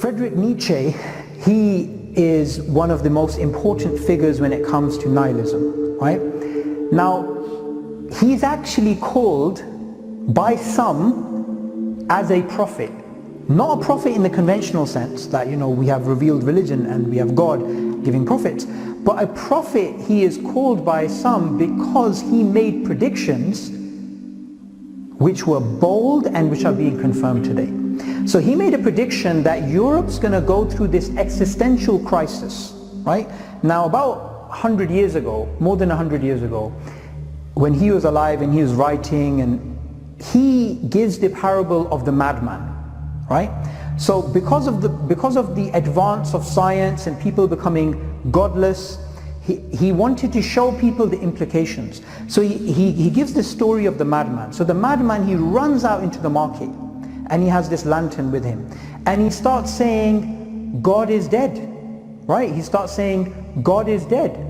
Friedrich Nietzsche, he is one of the most important figures when it comes to nihilism, right? Now, he's actually called by some as a prophet. Not a prophet in the conventional sense that, we have revealed religion and we have God giving prophets, but a prophet he is called by some because he made predictions which were bold and which are being confirmed today. So he made a prediction that Europe's going to go through this existential crisis, right? Now about 100 years ago, more than 100 years ago, when he was alive and he was writing, and he gives the parable of the madman, right? So because of the advance of science and people becoming godless, he wanted to show people the implications. So he gives the story of the madman. So the madman, he runs out into the market and he has this lantern with him and he starts saying, God is dead, right? He starts saying, God is dead.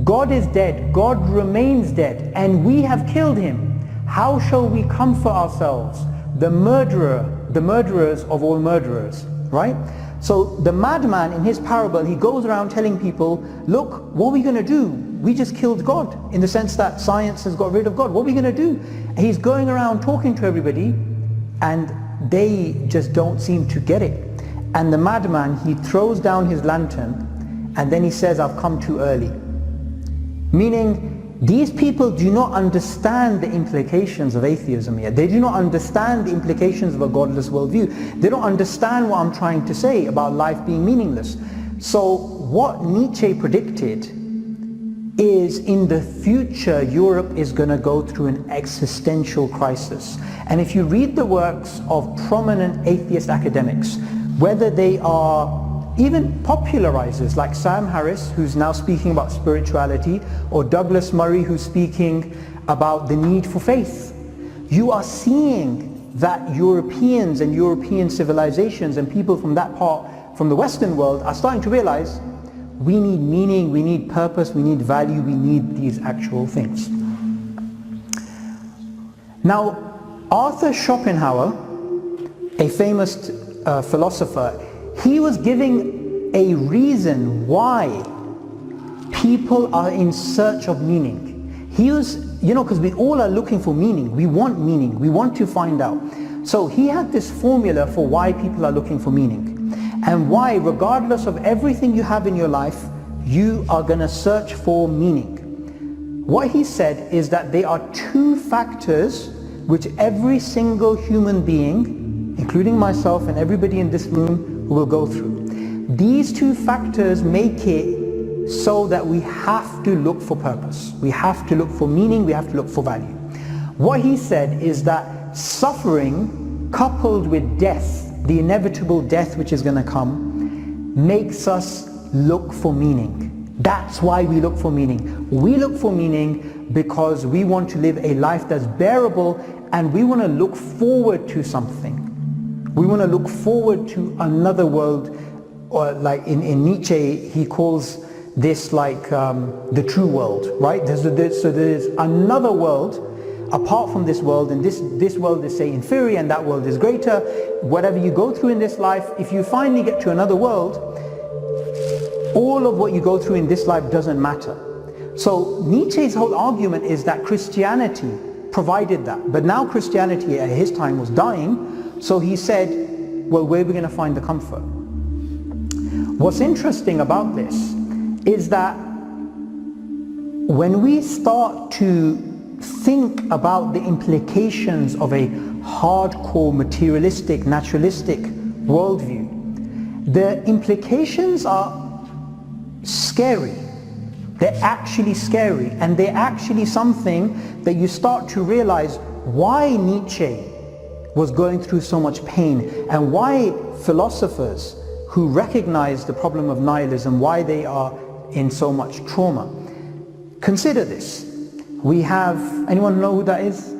God is dead, God remains dead, and we have killed him. How shall we comfort ourselves? The murderers of all murderers, right? So the madman in his parable, he goes around telling people, look, what are we going to do? We just killed God, in the sense that science has got rid of God. What are we going to do? He's going around talking to everybody and they just don't seem to get it. And the madman, he throws down his lantern and then he says, I've come too early. Meaning, these people do not understand the implications of atheism yet. They do not understand the implications of a godless worldview. They don't understand what I'm trying to say about life being meaningless. So what Nietzsche predicted is, in the future, Europe is going to go through an existential crisis. And if you read the works of prominent atheist academics, whether they are even popularizers like Sam Harris, who's now speaking about spirituality, or Douglas Murray, who's speaking about the need for faith, you are seeing that Europeans and European civilizations and people from that part, from the Western world, are starting to realize we need meaning, we need purpose, we need value, we need these actual things. Now, Arthur Schopenhauer, a famous philosopher, he was giving a reason why people are in search of meaning. He was, because we all are looking for meaning. We want to find out. So he had this formula for why people are looking for meaning, and why, regardless of everything you have in your life, you are going to search for meaning. What he said is that there are two factors which every single human being, including myself and everybody in this room, will go through. These two factors make it so that we have to look for purpose. We have to look for meaning, we have to look for value. What he said is that suffering coupled with death, the inevitable death which is going to come, makes us look for meaning. That's why we look for meaning. We look for meaning because we want to live a life that's bearable, and we want to look forward to something. We want to look forward to another world, or like in Nietzsche, he calls this like the true world, right? So there's another world apart from this world, and this world is, say, inferior and that world is greater. Whatever you go through in this life, if you finally get to another world, all of what you go through in this life doesn't matter. So Nietzsche's whole argument is that Christianity provided that, but now Christianity at his time was dying. So he said, well, where are we going to find the comfort? What's interesting about this is that when we start to think about the implications of a hardcore materialistic, naturalistic worldview, the implications are scary. They're actually scary, and they're actually something that you start to realize why Nietzsche was going through so much pain, and why philosophers who recognize the problem of nihilism, why they are in so much trauma. Consider this. We have, anyone know who that is?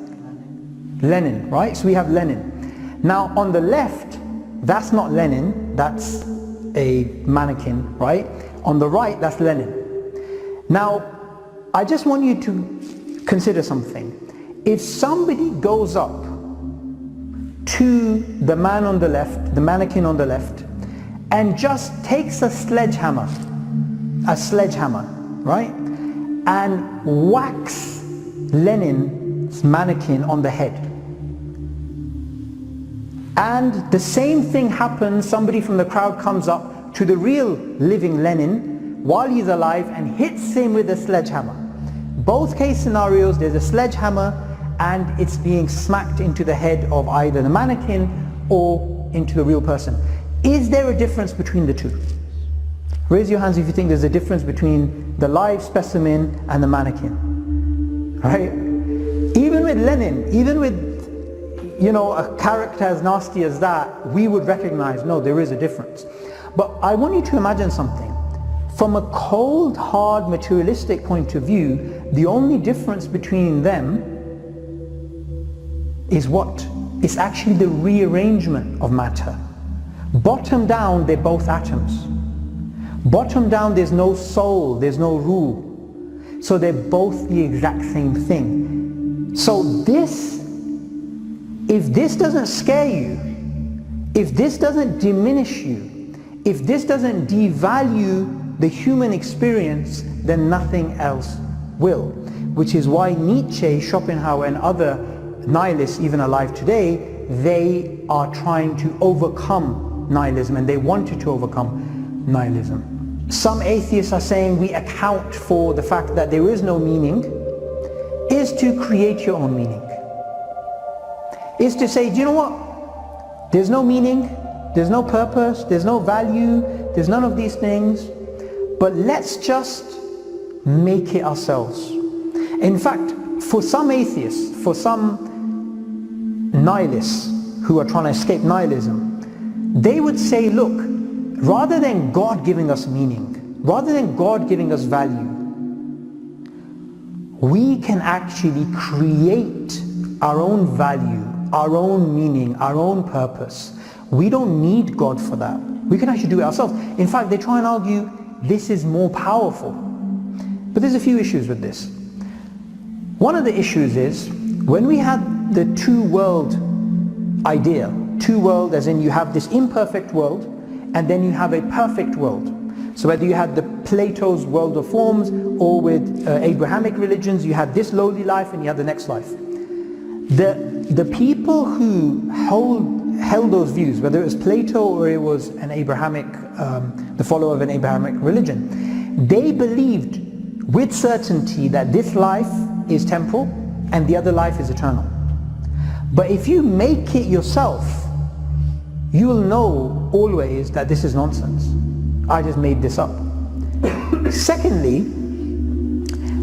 Lenin, right? So we have Lenin. Now on the left, that's not Lenin, that's a mannequin, right? On the right, that's Lenin. Now, I just want you to consider something. If somebody goes up to the man on the left, the mannequin on the left, and just takes a sledgehammer, right, and whacks Lenin's mannequin on the head. And the same thing happens, somebody from the crowd comes up to the real living Lenin while he's alive and hits him with a sledgehammer. Both case scenarios, there's a sledgehammer and it's being smacked into the head of either the mannequin or into the real person. Is there a difference between the two? Raise your hands if you think there's a difference between the live specimen and the mannequin. Right? Even with Lenin, even with a character as nasty as that, we would recognize, no, there is a difference. But I want you to imagine something. From a cold, hard, materialistic point of view, the only difference between them is what? It's actually the rearrangement of matter. Bottom down, they're both atoms. Bottom down, there's no soul, there's no rule. So they're both the exact same thing. So if this doesn't scare you, if this doesn't diminish you, if this doesn't devalue the human experience, then nothing else will. Which is why Nietzsche, Schopenhauer and other nihilists even alive today, they are trying to overcome nihilism, and they wanted to overcome nihilism. Some atheists are saying we account for the fact that there is no meaning is to create your own meaning. Is to say, do you know what? There's no meaning, there's no purpose, there's no value, there's none of these things, but let's just make it ourselves. In fact, for some atheists, for some nihilists who are trying to escape nihilism, they would say, look, rather than God giving us meaning, rather than God giving us value, we can actually create our own value, our own meaning, our own purpose. We don't need God for that. We can actually do it ourselves. In fact, they try and argue this is more powerful. But there's a few issues with this. One of the issues is, when we had the two-world idea, two-world as in you have this imperfect world and then you have a perfect world. So whether you had the Plato's world of forms or with Abrahamic religions, you had this lowly life and you had the next life. The people who held those views, whether it was Plato or it was an Abrahamic, the follower of an Abrahamic religion, they believed with certainty that this life is temporal and the other life is eternal. But if you make it yourself, you will know always that this is nonsense. I just made this up. Secondly,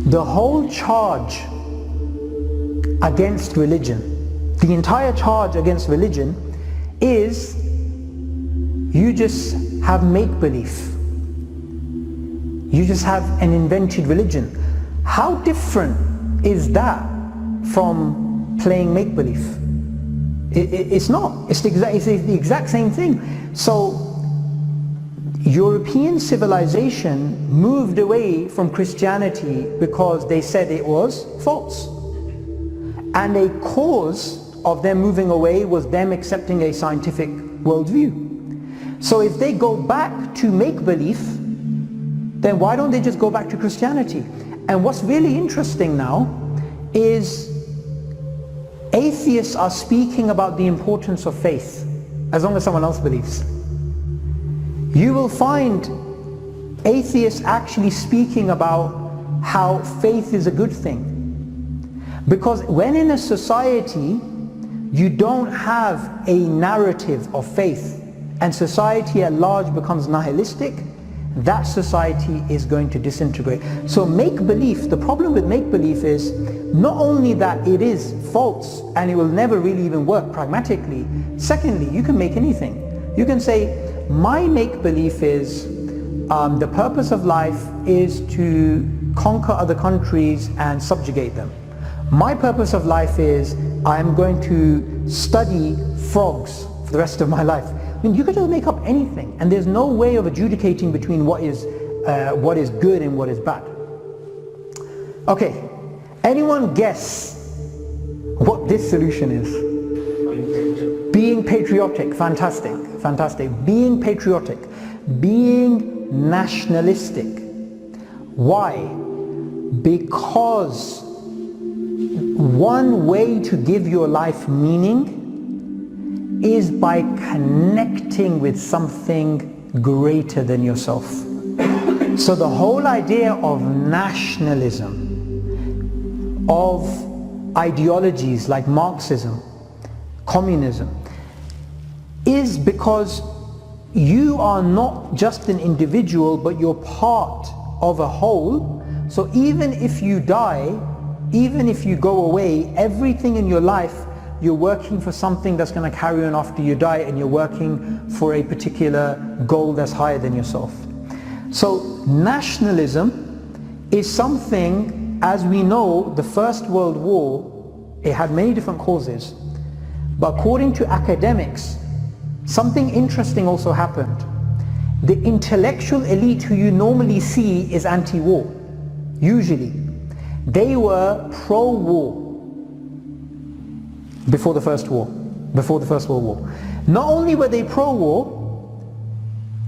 the whole charge against religion, the entire charge against religion is you just have make-belief. You just have an invented religion. How different is that from playing make-belief? It's not. It's the exact same thing. So European civilization moved away from Christianity because they said it was false. And a cause of them moving away was them accepting a scientific worldview. So if they go back to make-belief, then why don't they just go back to Christianity? And what's really interesting now is atheists are speaking about the importance of faith, as long as someone else believes. You will find atheists actually speaking about how faith is a good thing. Because when in a society you don't have a narrative of faith and society at large becomes nihilistic, that society is going to disintegrate. So make-belief, the problem with make-belief is not only that it is false and it will never really even work pragmatically, secondly, you can make anything. You can say, my make-belief is the purpose of life is to conquer other countries and subjugate them. My purpose of life is I'm going to study frogs for the rest of my life. I mean, you could just make up anything, and there's no way of adjudicating between what is good and what is bad. Okay, anyone guess what this solution is? Being patriotic. Fantastic, fantastic. Being patriotic. being nationalistic. Why? Because one way to give your life meaning is by connecting with something greater than yourself. So the whole idea of nationalism, of ideologies like Marxism, communism, is because you are not just an individual, but you're part of a whole. So even if you die, even if you go away, everything in your life, you're working for something that's going to carry on after you die, and you're working for a particular goal that's higher than yourself. So nationalism is something, as we know, the First World War, it had many different causes. But according to academics, something interesting also happened. The intellectual elite who you normally see is anti-war, usually. They were pro-war before the First World War. Not only were they pro-war,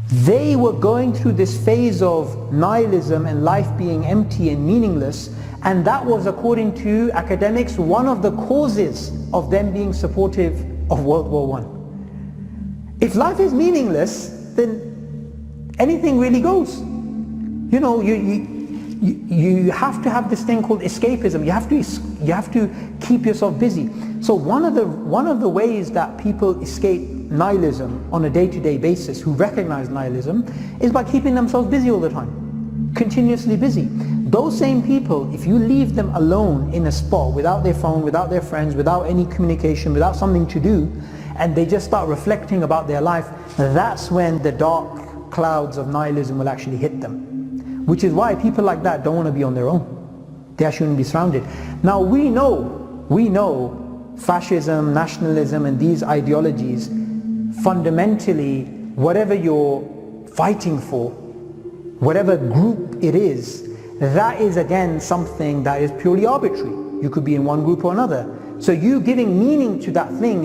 they were going through this phase of nihilism and life being empty and meaningless, and that was, according to academics, one of the causes of them being supportive of World War I. If life is meaningless, then anything really goes. You know, you have to have this thing called escapism. You have to keep yourself busy. So one of the ways that people escape nihilism on a day-to-day basis, who recognize nihilism, is by keeping themselves busy all the time, continuously busy. Those same people, if you leave them alone in a spot without their phone, without their friends, without any communication, without something to do, and they just start reflecting about their life, that's when the dark clouds of nihilism will actually hit them. Which is why people like that don't want to be on their own. They actually want to be surrounded. Now we know fascism, nationalism, and these ideologies, fundamentally, whatever you're fighting for, whatever group it is, that is again something that is purely arbitrary. You could be in one group or another. So you giving meaning to that thing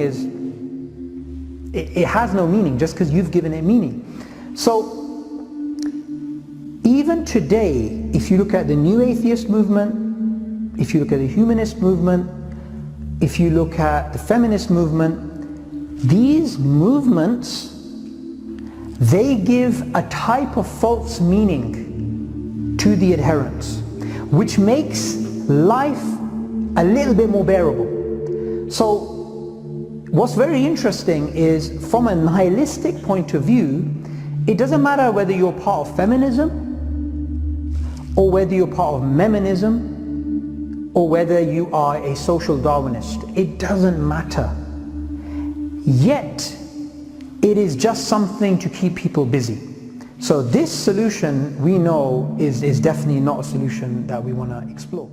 it has no meaning just because you've given it meaning. So even today, if you look at the new atheist movement, if you look at the humanist movement, if you look at the feminist movement, these movements, they give a type of false meaning to the adherents, which makes life a little bit more bearable. So what's very interesting is, from a nihilistic point of view, it doesn't matter whether you're part of feminism, or whether you're part of Meminism, or whether you are a social Darwinist. It doesn't matter. Yet, it is just something to keep people busy. So this solution, we know, is definitely not a solution that we want to explore.